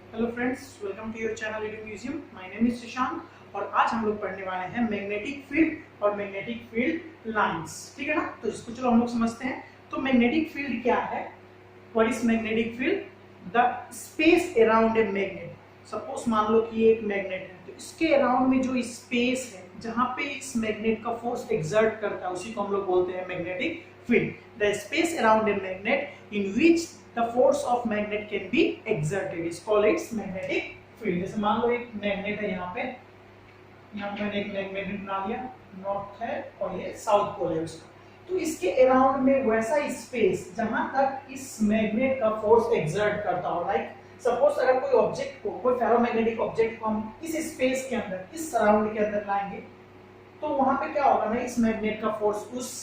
Hello friends, welcome to your channel reading museum. My name is Shashank और आज हम लोग पढ़ने वाले हैं मैग्नेटिक फील्ड और मैग्नेटिक फील्ड लाइंस। ठीक है ना। तो इसको चलो हम लोग समझते हैं। तो मैग्नेटिक फील्ड क्या है? What is magnetic field? The space around a magnet. Suppose मान लो कि ये एक मैग्नेट है, तो इसके अराउंड में जो स्पेस है जहां पे इस मैग्नेट का फोर्स एक्सर्ट करता है उसी को हम लोग बोलते हैं magnetic field. The space around a magnet in which the force of magnet can be exerted is called its magnetic field। जैसे मान लो एक मैग्नेट है, यहाँ पे मैंने एक मैग्नेट बना लिया, नॉर्थ है और ये साउथ पोल है उसका। तो इसके अराउंड में वैसा स्पेस जहां तक इस मैग्नेट का फोर्स एक्सर्ट करता हो। लाइक सपोज अगर कोई ऑब्जेक्ट को, कोई फेरोमैग्नेटिक ऑब्जेक्ट को हम इस स्पेस के अंदर, इस सराउंड के अंदर लाएंगे, तो वहां पे क्या होगा ना, इस मैग्नेट का फोर्स उस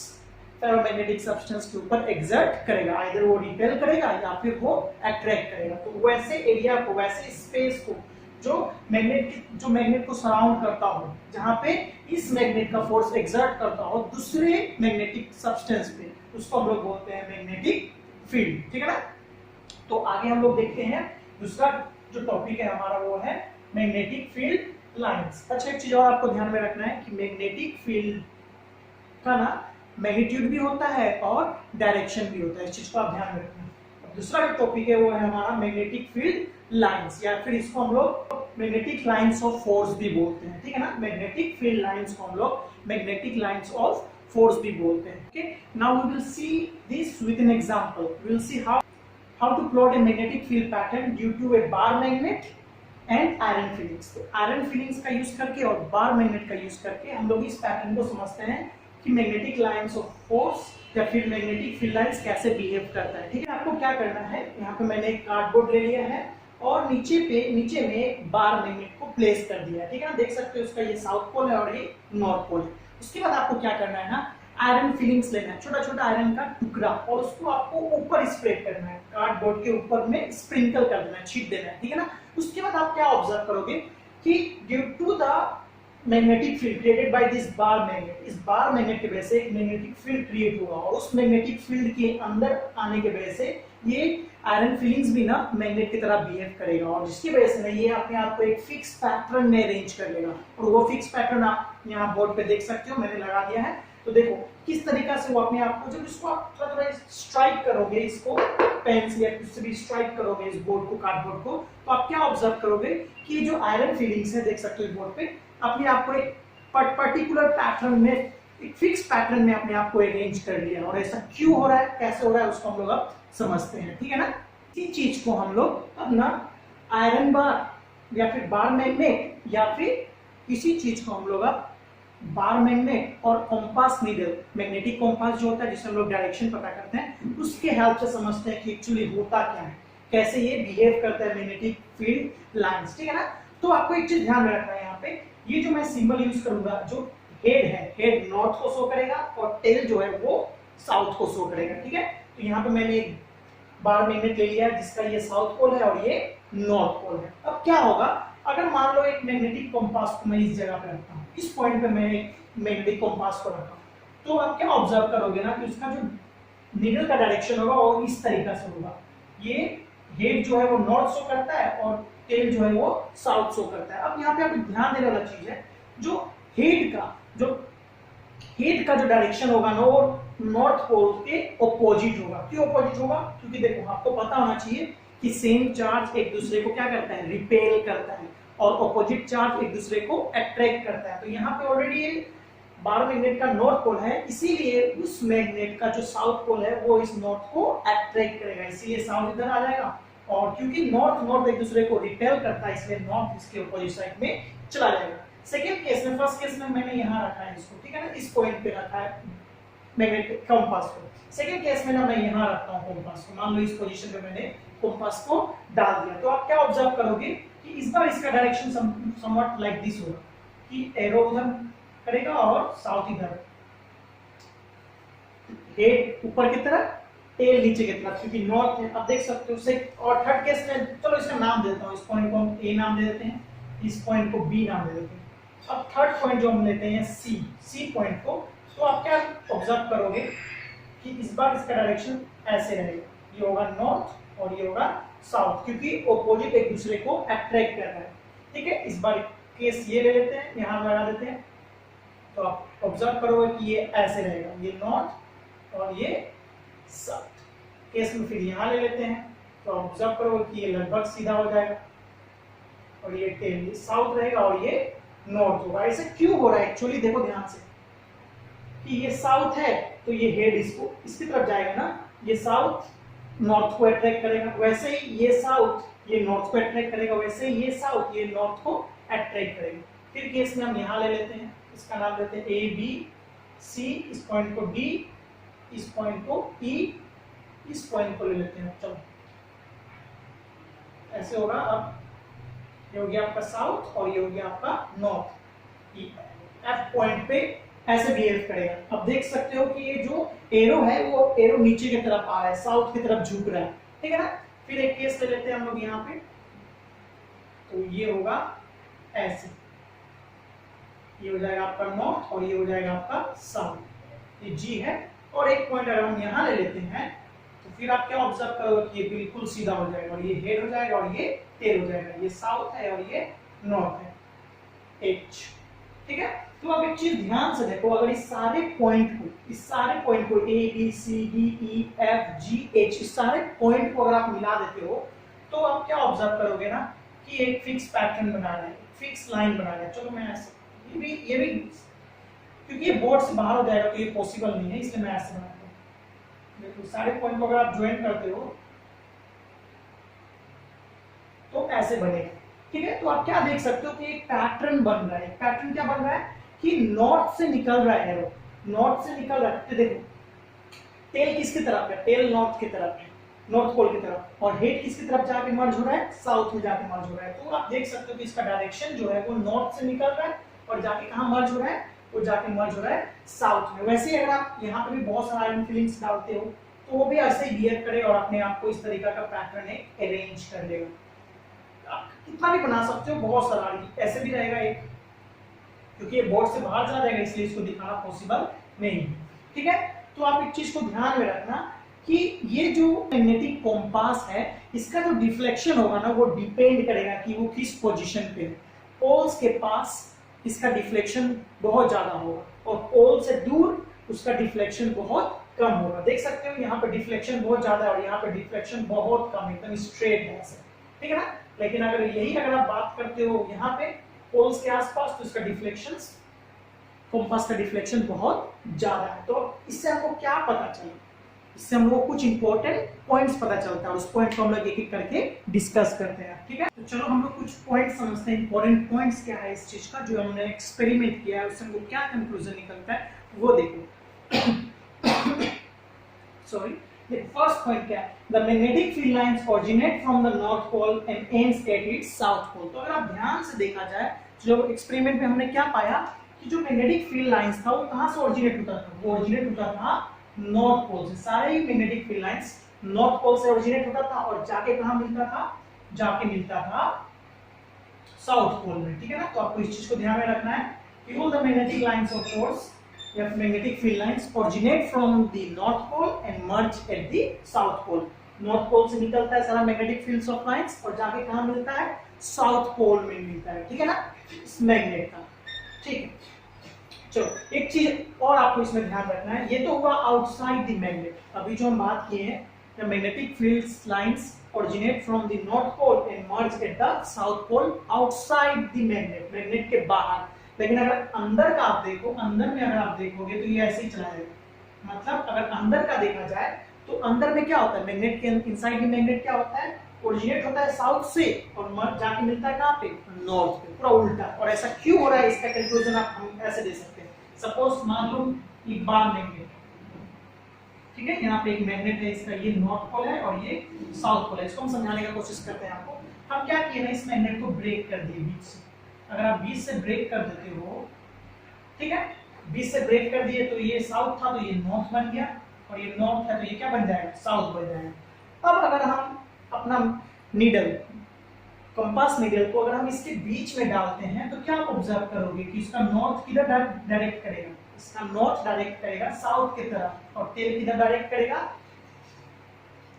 फेरोमैग्नेटिक सब्सटेंस के ऊपर एक्सर्ट करेगा। आइदर वो रिपेल करेगा या फिर वो अट्रैक्ट करेगा। तो वैसे एरिया को, वैसे स्पेस को जो मैग्नेट को सराउंड करता हो, जहां पे इस मैग्नेट का फोर्स एक्सर्ट करता हो दूसरे मैग्नेटिक सब्सटेंस पे, उसको हम लोग बोलते हैं मैग्नेटिक फील्ड। ठीक है ना। तो आगे हम लोग देखते हैं दूसरा जो टॉपिक है हमारा, वो है मैग्नेटिक फील्ड लाइंस। अच्छा, एक चीज और आपको ध्यान में रखना है कि मैग्नेटिक फील्ड का ना मैग्नीट्यूड भी होता है और डायरेक्शन भी होता है। इस चीज को आप ध्यान में रखना। दूसरा जो टॉपिक है वो है हमारा मैग्नेटिक फील्ड लाइंस, या फिर इसको हम लोग मैग्नेटिक लाइंस ऑफ फोर्स भी बोलते हैं। ठीक है ना। मैग्नेटिक फील्ड लाइंस को हम लोग मैग्नेटिक लाइंस ऑफ फोर्स भी बोलते हैं। Okay, now we will see this with an example. We will see how to plot a magnetic field pattern due to a bar magnet and iron filings. तो iron filings का use करके और bar magnet का use करके हम लोग इस pattern को समझते हैं कि मैग्नेटिक लाइंस ऑफ फोर्स या फिर मैग्नेटिक फील्ड लाइंस कैसे बिहेव करता है। ठीक है। आपको क्या करना है, यहाँ पे मैंने एक कार्डबोर्ड ले लिया है और नीचे में एक बार मैग्नेट को प्लेस कर दिया है। ठीक है ना। देख सकते हो उसका ये साउथ पोल है और ये नॉर्थ पोल है। उसके बाद आपको क्या करना है ना, आयरन फिलिंग्स लेना है, छोटा छोटा आयरन का टुकड़ा, और उसको आपको ऊपर स्प्रेड करना है, कार्डबोर्ड के ऊपर में स्प्रिंकल कर देना है, छीट देना है। ठीक है ना। उसके बाद आप क्या ऑब्जर्व करोगे कि due to the magnetic field created by this bar magnet, इस बार मैग्नेट की वजह से एक मैग्नेटिक फील्ड क्रिएट हुआ और उस मैग्नेटिक फील्ड के अंदर आने की वजह से ये आयरन फीलिंग्स भी ना मैग्नेट की तरह बिहेव करेगा, और जिसकी वजह से ना ये अपने आप को एक फिक्स पैटर्न में अरेंज कर लेगा। और वो फिक्स पैटर्न आप यहाँ बोर्ड पे देख सकते हो, मैंने लगा दिया है। तो देखो किस तरीका से वो अपने आप को, जब इसको आप थोड़ा थोड़ा स्ट्राइक करोगे, इसको पेन से या कुछ से भी स्ट्राइक करोगे इस बोर्ड को, कार्डबोर्ड को, तो आप क्या ऑब्जर्व करोगे कि जो आयरन फीलिंग्स है, देख सकते हो इस बोर्ड पे, अपने आप को एक पर्टिकुलर पैटर्न में, एक फिक्स पैटर्न में अपने आप को अरेंज कर लिया। और ऐसा क्यों हो रहा है, कैसे हो रहा है, उसको हम लोग अब समझते हैं। ठीक है ना। इसी चीज को हम लोग अब ना आयरन बार या फिर बार मैग्नेट, या फिर इसी चीज को हम लोग अब बार मैग्नेट और कॉम्पास नीडल, मैग्नेटिक कॉम्पास जो होता है जिससे हम लोग डायरेक्शन पता करते हैं, उसके हेल्प से समझते हैं कि एक्चुअली होता क्या है, कैसे ये बिहेव करता है मैग्नेटिक फील्ड लाइंस। ठीक है ना। तो आपको एक चीज ध्यान में रखना है, यहाँ पे ये जो मैं सिंबल यूज करूंगा, जो हेड है, हेड नॉर्थ को शो करेगा और टेल जो है वो साउथ को शो करेगा। ठीक है। तो यहाँ पे मैंने एक बार मैग्नेट ले लिया जिसका ये साउथ पोल है और ये नॉर्थ पोल है। अब क्या होगा, अगर मान लो एक मैग्नेटिक कॉम्पास को मैं इस जगह पे रखता हूँ, इस पॉइंट पे मैं एक मैग्नेटिक कॉम्पास को रखा, तो आप क्या ऑब्जर्व करोगे ना कि उसका जो नीडल का डायरेक्शन होगा वो इस तरीका से होगा। ये हेड जो है वो नॉर्थ शो करता है और टेल जो है वो साउथ शो करता है। अब यहाँ पे आपको ध्यान देने वाला चीज है, जो हेड का जो डायरेक्शन होगा ना, वो नॉर्थ पोल के ऑपोजिट होगा। क्यों ऑपोजिट होगा? क्योंकि देखो आपको पता होना चाहिए कि सेम चार्ज एक दूसरे को क्या करता है, रिपेल करता है, और ऑपोजिट चार्ज एक दूसरे को अट्रैक्ट करता है। तो यहाँ पे ऑलरेडी ये बार मैग्नेट का नॉर्थ पोल है, इसीलिए उस मैग्नेट का जो साउथ पोल है वो इस नॉर्थ को अट्रैक्ट करेगा, इसीलिए साउथ इधर आ जाएगा। और क्योंकि नॉर्थ एक दूसरे को रिपेल करता है, इसलिए नॉर्थ इसके अपोजिट साइड में चला जाएगा। सेकंड केस में, फर्स्ट केस में मैंने यहाँ रखा है इसको, ठीक है ना, इस पॉइंट पे रखा है मैग्नेटिक कंपास को। सेकंड केस में ना मैं यहाँ रखता हूँ कंपास को, मान लो इस पोजीशन पे मैंने कंपास को डाल दिया, तो आप क्या ऑब्जर्व करोगे कि इस बार इसका डायरेक्शन समवट लाइक दिस होगा कि एरो उधर करेगा और साउथ इधर, हेड ऊपर की तरफ, टेल नीचे की तरफ, क्योंकि नॉर्थ है। अब देख सकते हो से। और थर्ड केस में चलो इसका नाम देता हूँ, इस पॉइंट को हम ए नाम दे देते हैं, इस पॉइंट को बी नाम दे देते हैं। अब थर्ड पॉइंट जो हम लेते हैं सी पॉइंट को, तो आप क्या ऑब्जर्व करोगे कि इस बार इसका डायरेक्शन ऐसे रहेगा, ये होगा नॉर्थ और ये होगा साउथ, क्योंकि ऑपोजिट एक दूसरे को अट्रैक्ट कर रहा है। ठीक है, इस बार केस ये ले लेते हैं, यहां लगा देते हैं, तो आप ऑब्जर्व करोगे कि ये ऐसे रहेगा, ये नॉर्थ और ये साउथ। केस में फिर यहां ले लेते हैं, तो ऑब्जर्व करोगे कि ये लगभग सीधा हो जाएगा और ये टेल साउथ रहेगा और ये नॉर्थ होगा। ऐसे क्यों हो रहा है एक्चुअली, देखो ध्यान से कि ये साउथ है तो ये हेड इसकी तरफ जाएगा ना, ये साउथ नॉर्थ को अट्रैक्ट करेगा, वैसे ही ये साउथ ये नॉर्थ को अट्रैक्ट करेगा, वैसे ही ये साउथ ये नॉर्थ को अट्रैक्ट करेगा। फिर केस में हम यहां ले लेते हैं, इसका नाम देते हैं ए बी सी, इस पॉइंट को डी, इस पॉइंट को ई, इस पॉइंट को ले लेते हैं। चलो ऐसे होगा, अब ये हो गया आपका साउथ और ये हो गया आपका नॉर्थ। एफ पॉइंट पे ऐसे बिहेव करेगा। अब देख सकते हो कि ये जो एरो है वो एरो नीचे की तरफ आ रहा है, साउथ की तरफ झुक रहा है। ठीक है ना। फिर एक केस ले लेते हैं हम लोग यहाँ पे, तो ये होगा ऐसे, ये हो जाएगा आपका नॉर्थ और ये हो जाएगा आपका साउथ, ये जी है। और एक पॉइंट अगर हम यहाँ ले लेते हैं तो फिर आप क्या ऑब्जर्व करोगे कि ये बिल्कुल सीधा हो जाएगा और ये हेड हो जाएगा और ये टेल हो जाएगा, ये साउथ है और ये नॉर्थ है, एच। ठीक है। तो अब एक चीज ध्यान से देखो, अगर इस सारे पॉइंट को A B C D E F G H, इस सारे पॉइंट को अगर आप मिला देते हो तो आप क्या ऑब्जर्व करोगे ना कि एक फिक्स पैटर्न बना रहा है, फिक्स लाइन बना रहा है। चलो मैं ऐसे, ये भी क्योंकि ये बोर्ड से बाहर हो जाएगा तो ये पॉसिबल नहीं है, इसलिए मैं ऐसे बनाता हूं। देखो सारे पॉइंट को अगर आप ज्वाइन करते हो तो ऐसे बनेगा। ठीक है। तो आप क्या देख सकते हो कि एक पैटर्न बन रहा है। पैटर्न क्या बन रहा है कि नॉर्थ से निकल रहा है एरो, नॉर्थ से निकल रहा है। तो देखो टेल किसकी तरफ है, टेल नॉर्थ की तरफ है, नॉर्थ पोल की तरफ, और हेड किसकी तरफ जाके मर्ज हो रहा है, साउथ में जाके मर्ज हो रहा है। तो आप देख सकते हो कि इसका डायरेक्शन जो है वो नॉर्थ से निकल रहा है और जाके कहां मर्ज हो रहा है, वो जाके मर्ज हो रहा है साउथ में। वैसे ही अगर आप यहाँ पे भी बहुत सारा आयरन फिलिंग्स डालते हो तो वो भी ऐसे ही बिहेव करे और अपने आप को इस तरीका का पैटर्न अरेंज कर लेगा। आप कितना भी बना सकते हो, बहुत सारा ऐसे भी रहेगा एक, क्योंकि ये बोर्ड से बाहर जा जाएगा इसलिए इसको दिखाना पॉसिबल नहीं। ठीक है। तो आप एक चीज को ध्यान में रखना कि ये जो मैग्नेटिक कॉम्पास है इसका जो डिफ्लेक्शन होगा ना वो डिपेंड करेगा कि वो किस पोजीशन पे है। पोल्स के पास इसका डिफ्लेक्शन बहुत ज्यादा होगा और पोल से दूर उसका डिफ्लेक्शन बहुत कम होगा। देख सकते हो यहाँ पे डिफ्लेक्शन बहुत ज्यादा है और यहाँ पे डिफ्लेक्शन बहुत कम, एकदम स्ट्रेट है ऐसे। ठीक है ना। लेकिन अगर आप बात करते हो यहाँ पे पोल्स के आसपास तो इसका डिफ्लेक्शन, कॉम्पास का डिफ्लेक्शन बहुत ज्यादा है। तो इससे हमको क्या पता चला, इससे हम लोग कुछ इंपॉर्टेंट पॉइंट्स पता चलता है, उस पॉइंट को हम लोग एक एक करके डिस्कस करते हैं। ठीक है। तो चलो हम लोग कुछ पॉइंट समझते हैं, इंपॉर्टेंट पॉइंट्स क्या है इस चीज का, जो हमने एक्सपेरिमेंट किया है उससे हमको क्या कंक्लूजन निकलता है वो देखो। सॉरी, the first point क्या है, the magnetic field lines originate from the north pole and ends at its south pole। तो अगर आप ध्यान से देखा जाए, जो एक्सपेरिमेंट में हमने क्या पाया कि जो मैग्नेटिक फील्ड लाइंस था वो कहां से ओरिजिनेट होता था, वो ओरिजिनेट होता था नॉर्थ पोल से। सारे ही magnetic field lines north pole से ओरिजिनेट होता था और जाके कहां मिलता था, जाके मिलता था साउथ पोल में। ठीक है ना। तो आपको इस चीज को ध्यान में रखना है कि all the magnetic lines of force या magnetic field lines originate from the north pole and merge at the south pole। North pole से निकलता है सारा मैग्नेटिक फील्ड्स ऑफ लाइंस और जाके कहां मिलता है, साउथ पोल में मिलता है। ठीक है ना, इस मैग्नेट का। ठीक है। चलो एक चीज और आपको इसमें ध्यान रखना है, ये तो हुआ आउटसाइड द मैग्नेट। अभी जो हम बात किए हैं the magnetic fields lines originate from the north pole and merge at the south pole outside the magnet, magnet के बाहर। लेकिन अगर अंदर का आप देखो, अंदर में अगर आप देखोगे तो ये ऐसे ही चला जाएगा। मतलब अगर अंदर का देखा जाए तो अंदर में क्या होता है, मैग्नेट के इनसाइड द मैग्नेट क्या होता है, ओरिजिनेट होता है साउथ से और मर्ज जाके मिलता है कहां पे, नॉर्थ पे, पूरा उल्टा। और ऐसा क्यों हो रहा है इसका कंक्लूजन आप हम ऐसे दे सकते हैं। सपोज मान लो एक बार मैग्नेट, ठीक है, यहाँ पे एक मैग्नेट है, इसका ये नॉर्थ पोल है और ये साउथ पोल है। इसको हम समझाने की कोशिश करते हैं आपको। हम क्या किए ना, इस मैग्नेट को ब्रेक कर दिए बीच से। अगर आप बीच से ब्रेक कर देते हो, ठीक है, बीच से ब्रेक कर दिए तो ये साउथ था तो ये नॉर्थ बन गया और ये नॉर्थ है तो ये क्या बन जाएगा, साउथ बन जाएगा। अब अगर हम अपना नीडल, कंपास नीडल को अगर हम इसके बीच में डालते हैं तो क्या आप ऑब्जर्व करोगे कि इसका नॉर्थ किधर डायरेक्ट करेगा, इसका नॉर्थ डायरेक्ट करेगा साउथ की तरफ और टेल किधर डायरेक्ट करेगा,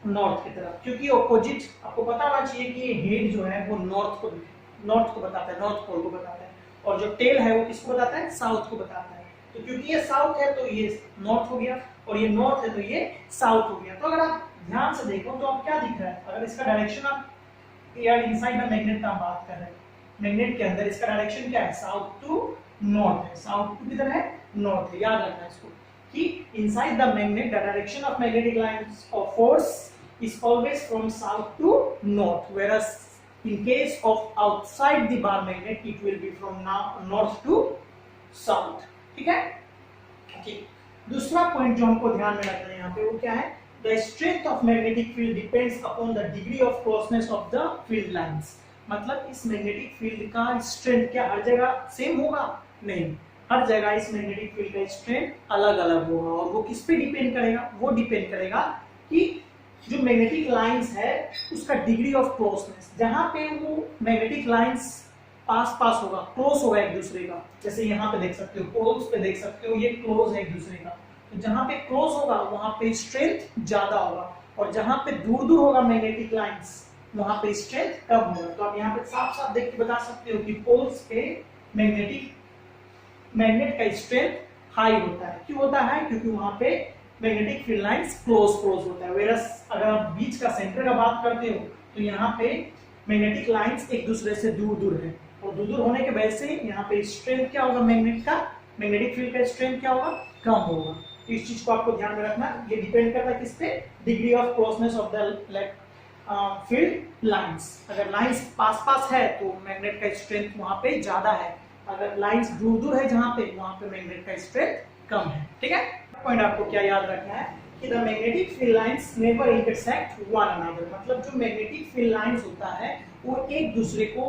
नॉर्थ की तरफ, क्योंकि ऑपोजिट आपको पता होना चाहिए कि ये हेड जो है वो नॉर्थ को बताता है, नॉर्थ पोल को बताता है, और जो टेल है वो किसको बताता है, साउथ को बताता है। तो क्योंकि ये साउथ है तो ये नॉर्थ हो गया, और ये नॉर्थ है तो ये साउथ हो गया। तो अगर आप ध्यान से देखो तो आप क्या दिख रहा है, अगर इसका डायरेक्शन आप यार इनसाइड द मैग्नेट का बात कर रहे हैं, मैग्नेट के अंदर इसका डायरेक्शन क्या है, साउथ टू नॉर्थ है, साउथ टू किधर है, नॉर्थ है। याद रखना इसको कि inside the magnet the direction of magnetic lines of force is always from south to north, whereas in case of outside the bar magnet it will be from north to south। ठीक है, ठीक। दूसरा point जो हमको ध्यान में रखना है यहाँ पे वो क्या है, the strength of magnetic field depends upon the degree of closeness of the field lines। मतलब इस मैग्नेटिक फील्ड का स्ट्रेंथ क्या हर जगह सेम होगा, नहीं, हर जगह इस मैग्नेटिक फील्ड का स्ट्रेंथ अलग अलग होगा। और वो किस पे डिपेंड करेगा, वो डिपेंड करेगा कि जो मैग्नेटिक लाइंस है उसका डिग्री ऑफ क्लोजनेस, जहां पे वो मैग्नेटिक लाइंस पास होगा, क्लोज होगा एक दूसरे का, जैसे यहाँ पे देख सकते हो, पोल्स पे देख सकते हो, ये क्लोज है एक दूसरे का, तो जहां पे क्लोज होगा वहां पे स्ट्रेंथ ज्यादा होगा, और जहां पे दूर दूर होगा मैग्नेटिक लाइंस वहां पे स्ट्रेंथ कम होगा। तो आप यहाँ पे साफ साफ देख के बता सकते हो कि पोल्स पे मैग्नेट का स्ट्रेंथ हाई होता है। क्यों होता है, क्योंकि वहां पे मैग्नेटिक फील्ड लाइंस क्लोज होता है। वेरस अगर आप बीच का सेंटर का बात करते हो तो यहाँ पे मैग्नेटिक लाइंस एक दूसरे से दूर दूर है, और दूर दूर होने के वजह से यहाँ पे स्ट्रेंथ क्या होगा, मैग्नेटिक फील्ड का स्ट्रेंथ क्या होगा, कम होगा। इस चीज को आपको ध्यान में रखना, ये डिपेंड करता है किस पे, degree of closeness of the field lines. अगर लाइंस पास है तो मैग्नेट का स्ट्रेंथ वहां पे ज्यादा है, अगर लाइंस दूर दूर है जहां पे, वहां पे मैग्नेट का स्ट्रेंथ कम है। ठीक है, पॉइंट आपको क्या याद रखना है कि the magnetic field lines never intersect one another. मतलब जो मैग्नेटिक फील्ड लाइंस होता है वो एक दूसरे को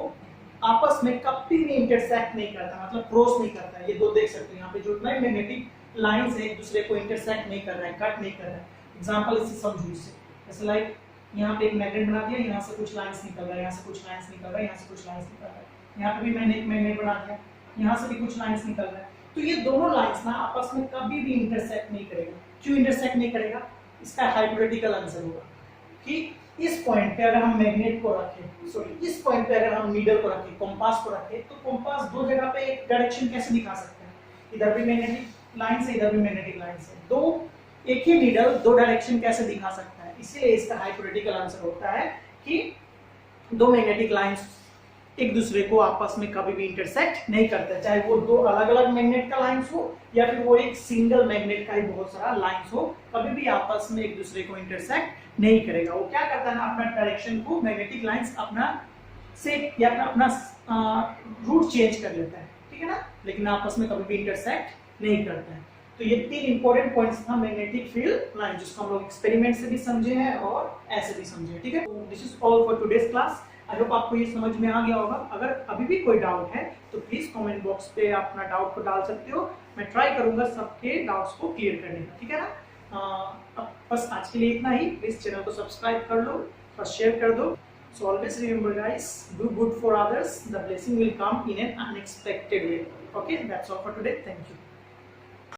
आपस में कभी भी इंटरसेक्ट नहीं करता, मतलब क्रॉस नहीं करता है। ये दो देख सकते हो यहाँ पे जो मैग्नेटिक लाइंस है एक दूसरे को इंटरसेक्ट नहीं कर रहा है, कट नहीं कर रहा है। एग्जांपल इसे समझो, इससे जैसे लाइक यहाँ पे एक मैग्नेट बना दिया, यहाँ से कुछ लाइंस निकल रहा है, यहाँ से कुछ लाइंस निकल रहा है, यहाँ से कुछ लाइंस निकल रहा है, यहाँ पे भी मैंने एक मैग्नेट बना दिया, यहाँ से भी कुछ लाइंस निकल रहा है। तो ये दोनों लाइंस ना आपस में कभी भी इंटरसेक्ट नहीं करेगा। क्यों इंटरसेक्ट नहीं करेगा, इसका हाइपोथेटिकल आंसर होगा कि इस पॉइंट पे अगर हम मैग्नेट को रखें, सॉरी इस पॉइंट पे अगर हम नीडल को रखें, कंपास को रखें, तो कंपास दो जगह पे एक डायरेक्शन कैसे दिखा सकते हैं, इधर भी मैग्नेटिक लाइन से, इधर भी मैग्नेटिक लाइन से, दो एक ही नीडल दो डायरेक्शन कैसे दिखा सकता है। इसीलिए इसका हाइपोथेटिकल आंसर होता है कि दो मैग्नेटिक लाइंस एक दूसरे को आपस में कभी भी इंटरसेक्ट नहीं करते, चाहे वो दो अलग अलग मैग्नेट का लाइंस हो या फिर वो एक सिंगल मैग्नेट का ही बहुत सारा लाइंस हो, कभी भी आपस में एक दूसरे को इंटरसेक्ट नहीं करेगा। वो क्या करता है ना, अपना डायरेक्शन को मैग्नेटिक लाइंस अपना से या अपना रूट चेंज कर लेता है, ठीक है ना, लेकिन आपस में कभी भी इंटरसेक्ट नहीं करता है। तो ये तीन इंपॉर्टेंट पॉइंट्स था मैग्नेटिक फील्ड लाइन, जिसको हम लोग एक्सपेरिमेंट से भी समझे हैं और ऐसे भी समझे। ठीक है, this is all for today's class. I hope आपको ये समझ में आ गया होगा। अगर अभी भी कोई डाउट है तो प्लीज कमेंट बॉक्स पे अपना डाउट को डाल सकते हो, मैं ट्राई करूंगा सबके डाउट्स को क्लियर करने का। ठीक है ना, बस आज के लिए इतना ही। प्लीज चैनल को सब्सक्राइब कर लो और शेयर कर दो। So always remember guys, do good for others, the blessing will come in an unexpected way. Okay, that's all for today, thank you.